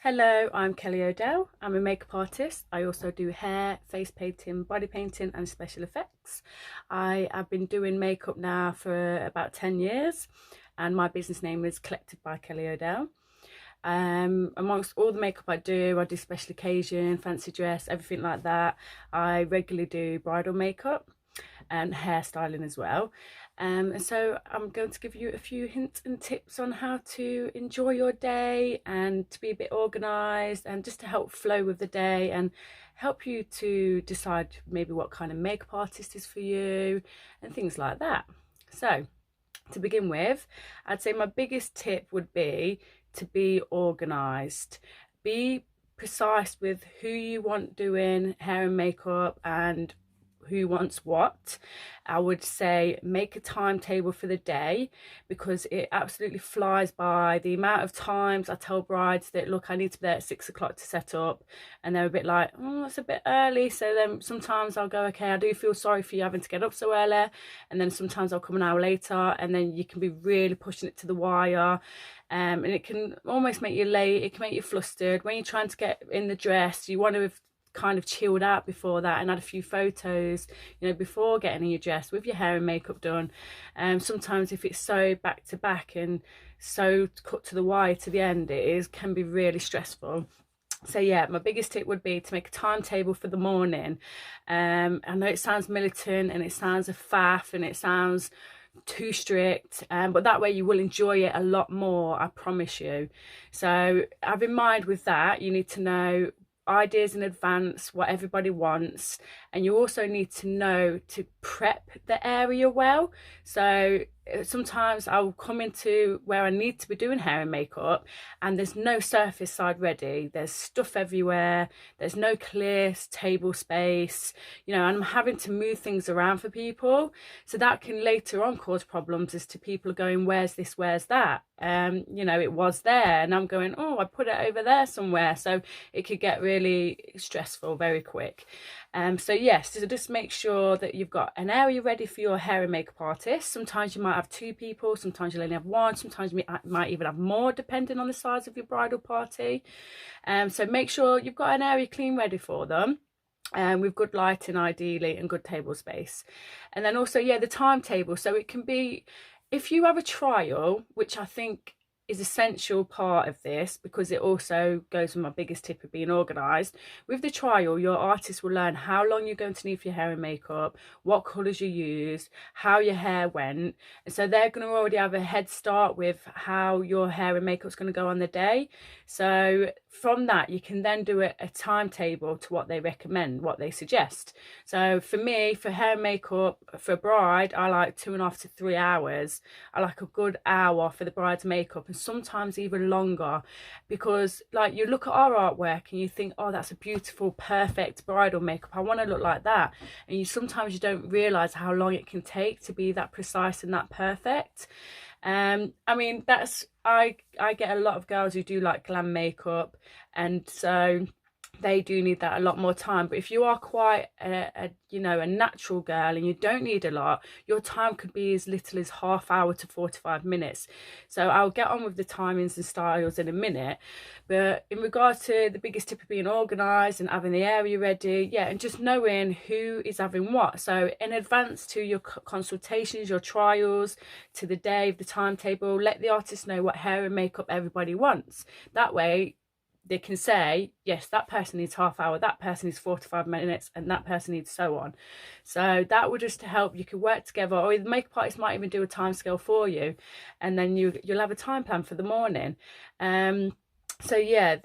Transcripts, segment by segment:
Hello, I'm Kelly O'Dell. I'm a makeup artist. I also do hair, face painting, body painting and special effects. I have been doing makeup now for about 10 years and my business name is Collected by Kelly O'Dell. Amongst all the makeup I do special occasion, fancy dress, everything like that. I regularly do bridal makeup and hairstyling as well. And so I'm going to give you a few hints and tips on how to enjoy your day and to be a bit organised and just to help flow with the day and help you to decide maybe what kind of makeup artist is for you and things like that. So to begin with, I'd say my biggest tip would be to be organised. Be precise with who you want doing hair and makeup and who wants what. I would say make a timetable for the day because it absolutely flies by. The amount of times I tell brides that, look, I need to be there at 6 o'clock to set up, and they're a bit like, oh, it's a bit early. So then sometimes I'll go, okay, I do feel sorry for you having to get up so early, and then sometimes I'll come an hour later, and then you can be really pushing it to the wire. And it can almost make you late, it can make you flustered. When you're trying to get in the dress, you want to have kind of chilled out before that and had a few photos, you know, before getting in your dress with your hair and makeup done. Sometimes if it's so back to back and so cut to the wire to the end, can be really stressful. So yeah, my biggest tip would be to make a timetable for the morning. I know it sounds militant and it sounds a faff and it sounds too strict, but that way you will enjoy it a lot more, I promise you. So have in mind with that, you need to know ideas in advance, what everybody wants, and you also need to know to prep the area well. So sometimes I'll come into where I need to be doing hair and makeup and there's no surface side ready, there's stuff everywhere, there's no clear table space, you know, and I'm having to move things around for people, so that can later on cause problems as to people going, where's this, where's that, you know, it was there and I'm going, oh, I put it over there somewhere, so it could get really stressful very quick. So yes, so just make sure that you've got an area ready for your hair and makeup artist. Sometimes you might have 2 people, sometimes you'll only have 1, sometimes you might even have more depending on the size of your bridal party. So make sure you've got an area clean ready for them, with good lighting ideally and good table space. And then also, yeah, the timetable. So it can be, if you have a trial, which I think is essential part of this because it also goes with my biggest tip of being organised. With the trial, your artist will learn how long you're going to need for your hair and makeup, what colours you use, how your hair went, and so they're going to already have a head start with how your hair and makeup's going to go on the day. So from that you can then do a timetable to what they recommend, what they suggest. So for me, for hair and makeup for a bride, I like 2.5 to 3 hours. I like a good hour for the bride's makeup, and sometimes even longer, because like you look at our artwork and you think, oh, that's a beautiful perfect bridal makeup, I want to look like that, and sometimes you don't realize how long it can take to be that precise and that perfect. I mean, that's I get a lot of girls who do like glam makeup, and so they do need that a lot more time. But if you are quite a you know, a natural girl and you don't need a lot, your time could be as little as half hour to 45 minutes. So I'll get on with the timings and styles in a minute, but in regards to the biggest tip of being organized and having the area ready, yeah, and just knowing who is having what. So in advance to your consultations, your trials, to the day of the timetable, let the artist know what hair and makeup everybody wants. That way they can say, yes, that person needs half hour, that person needs 45 minutes, and that person needs so on. So that would just help. You can work together, or the makeup artist might even do a time scale for you, and then you'll have a time plan for the morning. So yeah,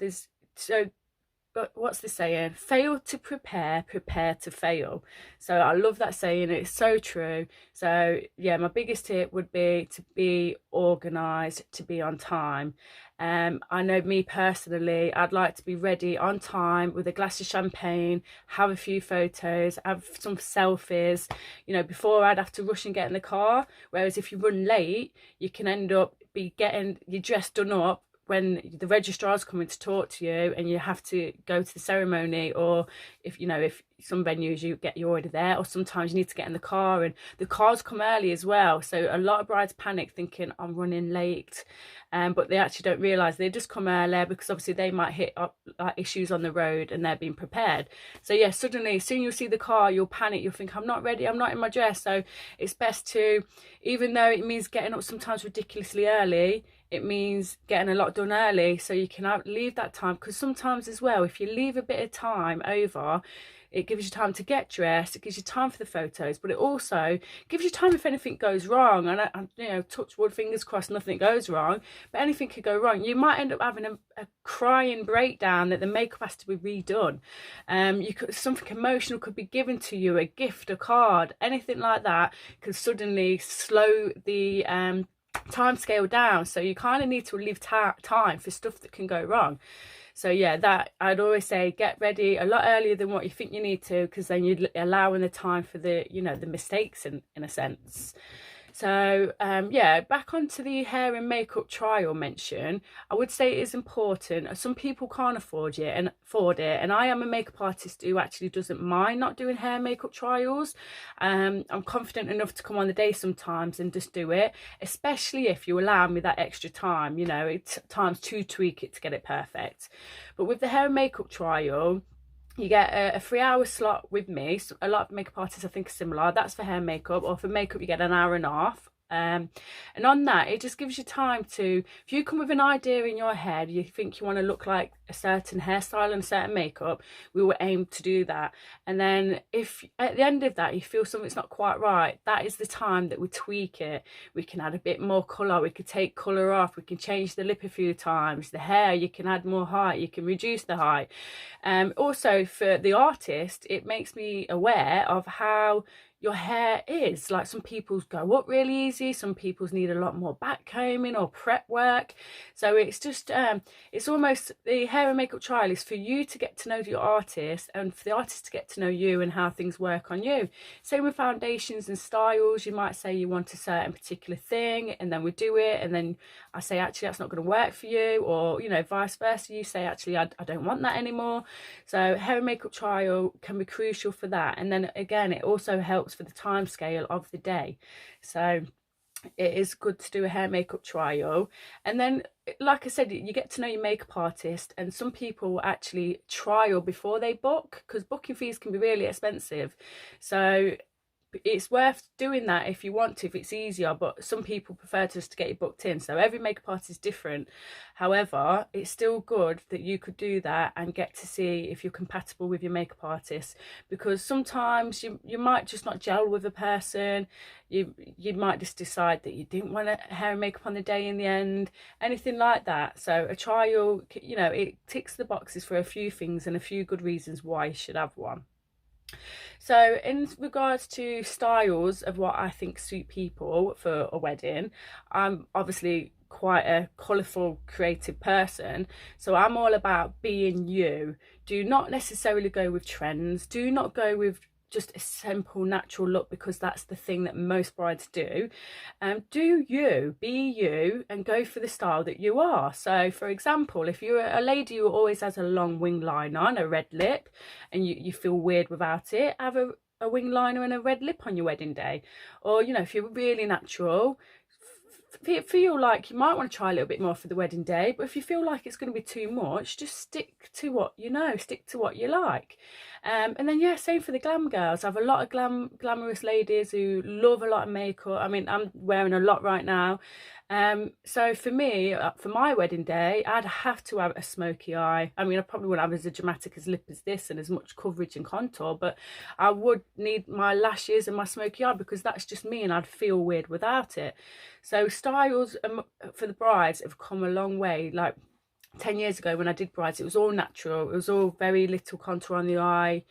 but what's the saying? Fail to prepare, prepare to fail. So I love that saying, it's so true. So yeah, my biggest tip would be to be organised, to be on time. I know me personally, I'd like to be ready on time with a glass of champagne, have a few photos, have some selfies, you know, before I'd have to rush and get in the car. Whereas if you run late, you can end up getting your dress done up, when the registrar's coming to talk to you and you have to go to the ceremony, or if you know, if some venues you're already there, or sometimes you need to get in the car and the cars come early as well, so a lot of brides panic thinking I'm running late, but they actually don't realize they just come earlier because obviously they might hit up issues on the road and they're being prepared. So yeah, suddenly soon you'll see the car, you'll panic, you'll think I'm not ready, I'm not in my dress. So it's best to, even though it means getting up sometimes ridiculously early, it means getting a lot done early so you can leave that time, because sometimes as well, if you leave a bit of time over, it gives you time to get dressed, it gives you time for the photos, but it also gives you time if anything goes wrong. And you know, touch wood, fingers crossed, nothing goes wrong, but anything could go wrong. You might end up having a crying breakdown that the makeup has to be redone. Something emotional could be given to you, a gift, a card, anything like that could suddenly slow the time scale down. So you kind of need to leave time for stuff that can go wrong. So yeah, that I'd always say get ready a lot earlier than what you think you need to, because then you're allowing the time for the, you know, the mistakes in a sense. So yeah, back onto the hair and makeup trial mention, I would say it is important. Some people can't afford it, and I am a makeup artist who actually doesn't mind not doing hair and makeup trials. I'm confident enough to come on the day sometimes and just do it, especially if you allow me that extra time, you know, times to tweak it to get it perfect. But with the hair and makeup trial, you get a 3-hour slot with me. So a lot of makeup artists I think are similar. That's for hair and makeup, or for makeup you get an hour and a half. And on that, it just gives you time to, if you come with an idea in your head, you think you want to look like a certain hairstyle and a certain makeup, we will aim to do that. And then if at the end of that you feel something's not quite right, that is the time that we tweak it. We can add a bit more colour, we could take colour off, we can change the lip a few times, the hair, you can add more height, you can reduce the height. Also for the artist, it makes me aware of how your hair is. Like, some people's go up really easy, some people's need a lot more back combing or prep work. So it's just it's almost, the hair and makeup trial is for you to get to know your artist and for the artist to get to know you and how things work on you. Same with foundations and styles. You might say you want a certain particular thing, and then we do it, and then I say actually that's not going to work for you, or you know, vice versa, you say actually I don't want that anymore. So hair and makeup trial can be crucial for that. And then again, it also helps for the time scale of the day. So it is good to do a hair makeup trial. And then, like I said, you get to know your makeup artist, and some people actually trial before they book, because booking fees can be really expensive. So it's worth doing that if you want to, if it's easier, but some people prefer just to get you booked in. So every makeup artist is different. However, it's still good that you could do that and get to see if you're compatible with your makeup artist, because sometimes you might just not gel with a person. You might just decide that you didn't want hair and makeup on the day in the end, anything like that. So a trial, you know, it ticks the boxes for a few things and a few good reasons why you should have one. So in regards to styles of what I think suit people for a wedding, I'm obviously quite a colourful, creative person, so I'm all about being you. Do not necessarily go with trends, do not go with just a simple natural look, because that's the thing that most brides do. Do you, be you, and go for the style that you are. So for example, if you're a lady who always has a long wing liner and a red lip, and you feel weird without it, have a wing liner and a red lip on your wedding day. Or, you know, if you're really natural, feel like you might want to try a little bit more for the wedding day, but if you feel like it's going to be too much, just stick to what you know, stick to what you like. And then yeah, same for the glam girls. I have a lot of glamorous ladies who love a lot of makeup. I mean, I'm wearing a lot right now. So for me, for my wedding day, I'd have to have a smoky eye. I mean, I probably wouldn't have as dramatic as lip as this and as much coverage and contour, but I would need my lashes and my smoky eye, because that's just me and I'd feel weird without it. So styles for the brides have come a long way. Like 10 years ago when I did brides, it was all natural, it was all very little contour on the eye,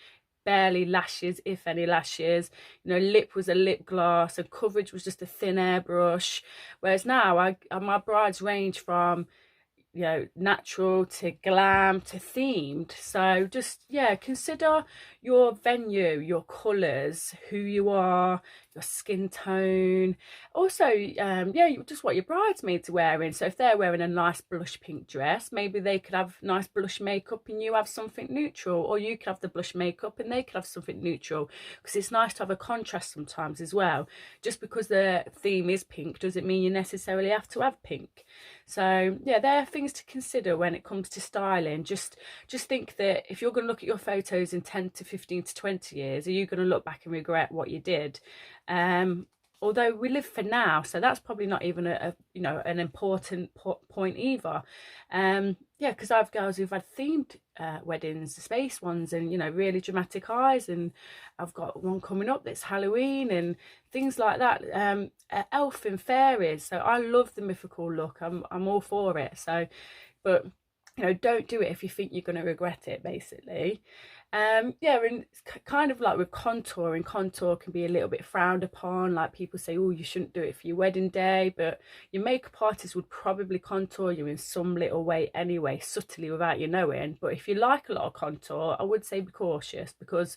barely lashes, if any lashes, you know, lip was a lip gloss, and coverage was just a thin airbrush. Whereas now my brides range from, you know, natural to glam to themed. So just, yeah, consider your venue, your colours, who you are, your skin tone. Also, yeah, just what your bridesmaids are wearing. So if they're wearing a nice blush pink dress, maybe they could have nice blush makeup and you have something neutral, or you could have the blush makeup and they could have something neutral, because it's nice to have a contrast sometimes as well. Just because the theme is pink doesn't mean you necessarily have to have pink. So yeah, there are things to consider when it comes to styling. Just think that if you're going to look at your photos in 10 to 15 to 20 years, are you going to look back and regret what you did? Although we live for now, so that's probably not even an important point either. Yeah, because I have girls who've had themed weddings, space ones, and really dramatic eyes, and I've got one coming up that's Halloween and things like that. Elf and fairies, so I love the mythical look. I'm all for it. So, but don't do it if you think you're going to regret it, basically. Yeah, and it's kind of like with contouring. Contour can be a little bit frowned upon. Like people say, oh, you shouldn't do it for your wedding day, but your makeup artist would probably contour you in some little way anyway, subtly, without you knowing. But if you like a lot of contour, I would say be cautious, because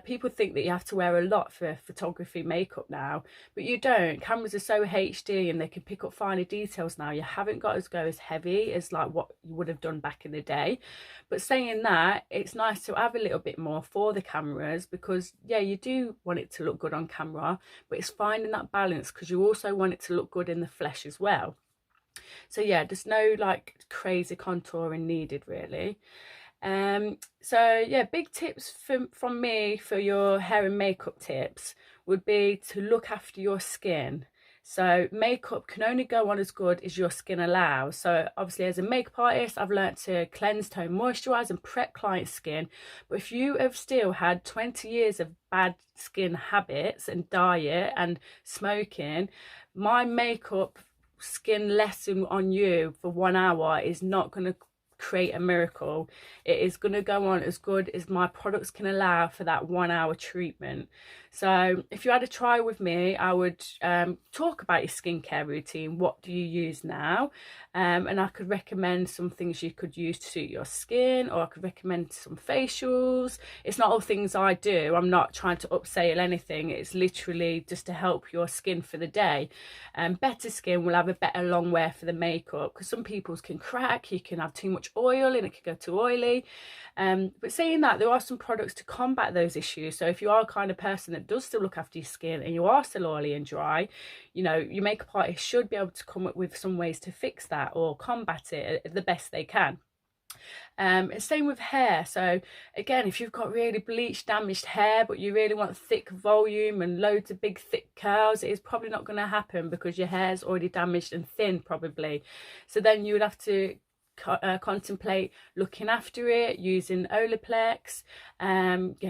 people think that you have to wear a lot for photography makeup now, but you don't. Cameras are so HD and they can pick up finer details now. You haven't got to go as heavy as like what you would have done back in the day. But saying that, it's nice to have a little bit more for the cameras, because yeah, you do want it to look good on camera, but it's finding that balance, because you also want it to look good in the flesh as well. So yeah, there's no like crazy contouring needed, really. So yeah, big tips from me for your hair and makeup tips would be to look after your skin. So makeup can only go on as good as your skin allows. So obviously, as a makeup artist, I've learned to cleanse, tone, moisturize and prep client skin. But if you have still had 20 years of bad skin habits and diet and smoking, my makeup skin lesson on you for 1 hour is not going to create a miracle. It is going to go on as good as my products can allow for that 1 hour treatment. So if you had a try with me, I would talk about your skincare routine. What do you use now? And I could recommend some things you could use to suit your skin, or I could recommend some facials. It's not all things I do. I'm not trying to upsell anything. It's literally just to help your skin for the day. Better skin will have a better long wear for the makeup, because some people's can crack. You can have too much oil and it can go too oily. But saying that, there are some products to combat those issues. So if you are a kind of person that does still look after your skin and you are still oily and dry, your makeup artist should be able to come up with some ways to fix that or combat it the best they can. Same with hair. So again, if you've got really bleached, damaged hair, but you really want thick volume and loads of big thick curls, it is probably not going to happen, because your hair's already damaged and thin probably. So then you would have to contemplate looking after it using Olaplex,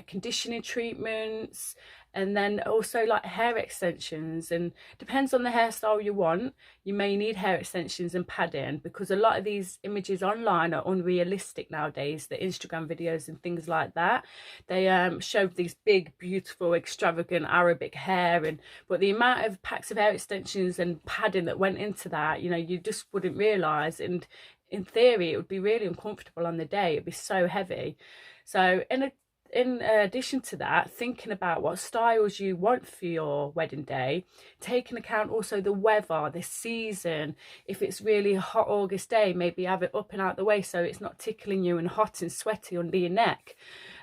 conditioning treatments, and then also like hair extensions. And depends on the hairstyle you want, you may need hair extensions and padding, because a lot of these images online are unrealistic nowadays. The Instagram videos and things like that, they show these big, beautiful, extravagant Arabic hair, but the amount of packs of hair extensions and padding that went into that, you just wouldn't realize. And in theory, it would be really uncomfortable on the day. It'd be so heavy. So in addition to that, thinking about what styles you want for your wedding day, taking account also the weather, the season. If it's really a hot August day, maybe have it up and out the way so it's not tickling you and hot and sweaty under your neck.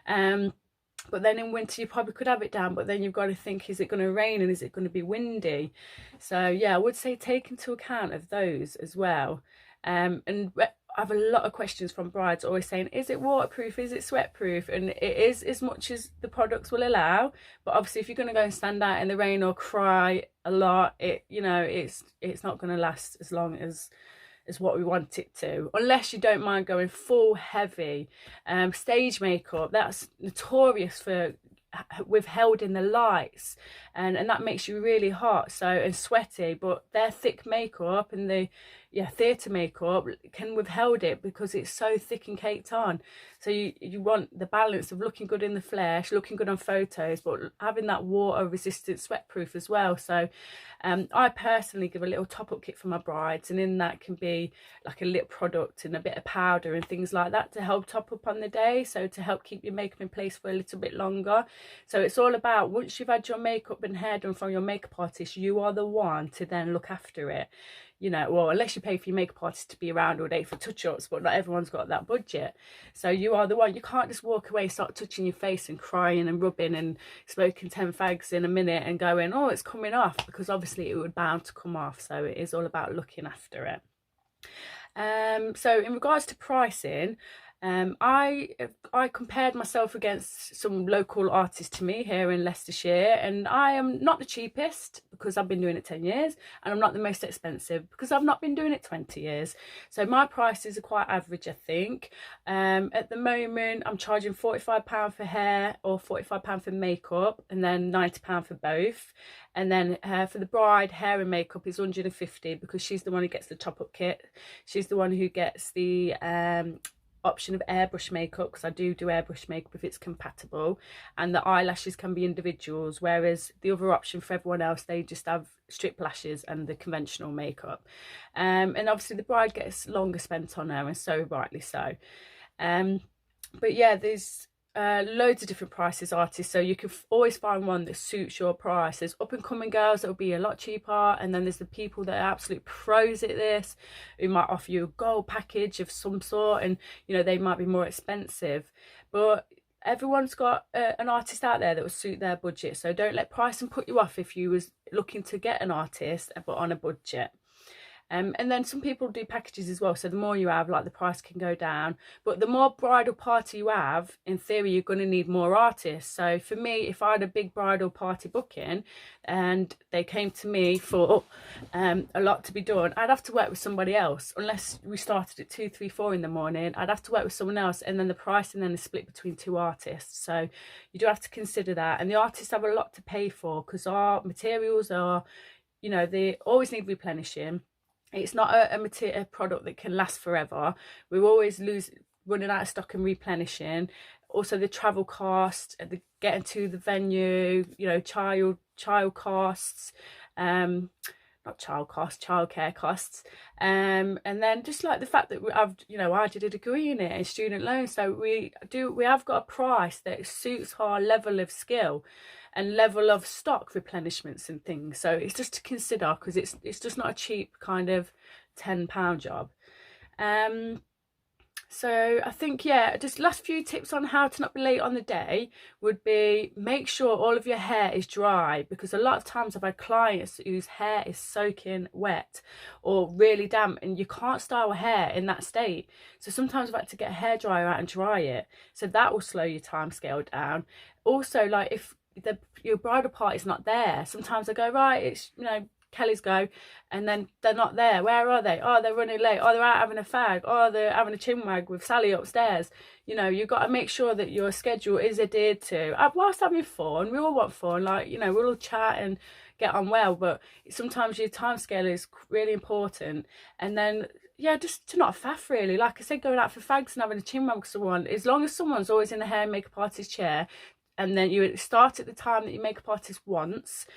But then in winter you probably could have it down, but then you've got to think, is it going to rain and is it going to be windy? So yeah, I would say take into account of those as well. And I have a lot of questions from brides always saying, is it waterproof, is it sweat proof? And it is, as much as the products will allow. But obviously if you're going to go and stand out in the rain or cry a lot, it's not going to last as long as what we want it to, unless you don't mind going full heavy. Stage makeup, that's notorious for withheld in the lights, and that makes you really hot and sweaty. But their thick makeup and the theatre makeup can withhold it because it's so thick and caked on. So you want the balance of looking good in the flesh, looking good on photos, but having that water resistant, sweat proof as well. So I personally give a little top-up kit for my brides, and in that can be like a lip product and a bit of powder and things like that to help top up on the day, so to help keep your makeup in place for a little bit longer. So it's all about, once you've had your makeup and hair done from your makeup artist, you are the one to then look after it. You know, well, unless you pay for your makeup artist to be around all day for touch-ups, but not everyone's got that budget. So you are the one. You can't just walk away, start touching your face and crying and rubbing and smoking 10 fags in a minute and going, oh, it's coming off, because obviously it would bound to come off. So it is all about looking after it. So in regards to pricing, I compared myself against some local artists to me here in Leicestershire, and I am not the cheapest because I've been doing it 10 years, and I'm not the most expensive because I've not been doing it 20 years. So my prices are quite average, I think. At the moment I'm charging £45 for hair or £45 for makeup, and then £90 for both. And then for the bride, hair and makeup is £150 because she's the one who gets the top-up kit. She's the one who gets the option of airbrush makeup, because I do airbrush makeup if it's compatible, and the eyelashes can be individuals, whereas the other option for everyone else, they just have strip lashes and the conventional makeup. And obviously the bride gets longer spent on her, and so rightly so. But yeah, there's loads of different prices artists, so you can always find one that suits your price. There's up and coming girls that will be a lot cheaper, and then there's the people that are absolute pros at this who might offer you a gold package of some sort, and you know, they might be more expensive. But everyone's got an artist out there that will suit their budget, so don't let pricing put you off if you was looking to get an artist but on a budget. And then some people do packages as well, so the more you have, like, the price can go down. But the more bridal party you have, in theory, you're going to need more artists. So for me, if I had a big bridal party booking and they came to me for a lot to be done, I'd have to work with somebody else. Unless we started at 2, 3, 4 in the morning, I'd have to work with someone else, and then the pricing then is split between 2 artists. So you do have to consider that, and the artists have a lot to pay for because our materials are, you know, they always need replenishing. It's not a product that can last forever. We're always running out of stock and replenishing. Also the travel cost, the getting to the venue, you know, child costs, not child costs, childcare costs, and then just like the fact that I did a degree in it and student loans, so we have got a price that suits our level of skill and level of stock replenishments and things. So it's just to consider, because it's just not a cheap kind of £10 job. So I think, yeah, just last few tips on how to not be late on the day would be, make sure all of your hair is dry, because a lot of times I've had clients whose hair is soaking wet or really damp, and you can't style hair in that state. So sometimes I've had to get a hairdryer out and dry it, so that will slow your time scale down. Also, like, if your bridal party is not there, sometimes I go, right, it's, you know, Kelly's go, and then they're not there. Where are they? Oh, they're running late. Oh, they're out having a fag. Oh, they're having a chinwag with Sally upstairs. You know, you've got to make sure that your schedule is adhered to. Whilst having fun, we all want fun, like, you know, we'll all chat and get on well, but sometimes your time scale is really important. And then, yeah, just to not faff, really. Like I said, going out for fags and having a chinwag with someone, as long as someone's always in the hair and makeup artist chair, and then you start at the time that your makeup artist wants,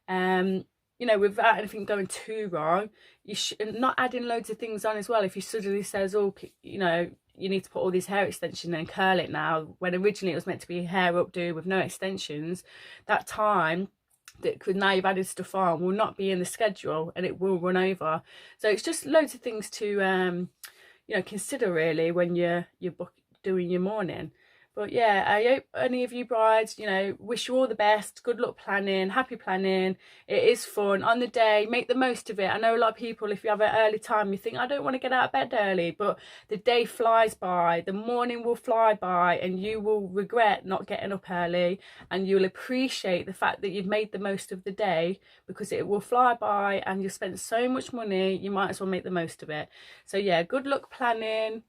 you know, without anything going too wrong. You should not adding loads of things on as well. If he suddenly says, oh, you know, you need to put all these hair extensions and curl it now, when originally it was meant to be hair updo with no extensions, that time that could, now you've added stuff on, will not be in the schedule, and it will run over. So it's just loads of things to you know, consider really when you're doing your morning. But yeah, I hope any of you brides, you know, wish you all the best. Good luck planning, happy planning. It is fun on the day, make the most of it. I know a lot of people, if you have an early time, you think, I don't want to get out of bed early, but the day flies by, the morning will fly by, and you will regret not getting up early, and you'll appreciate the fact that you've made the most of the day, because it will fly by and you'll spend so much money, you might as well make the most of it. So yeah, good luck planning.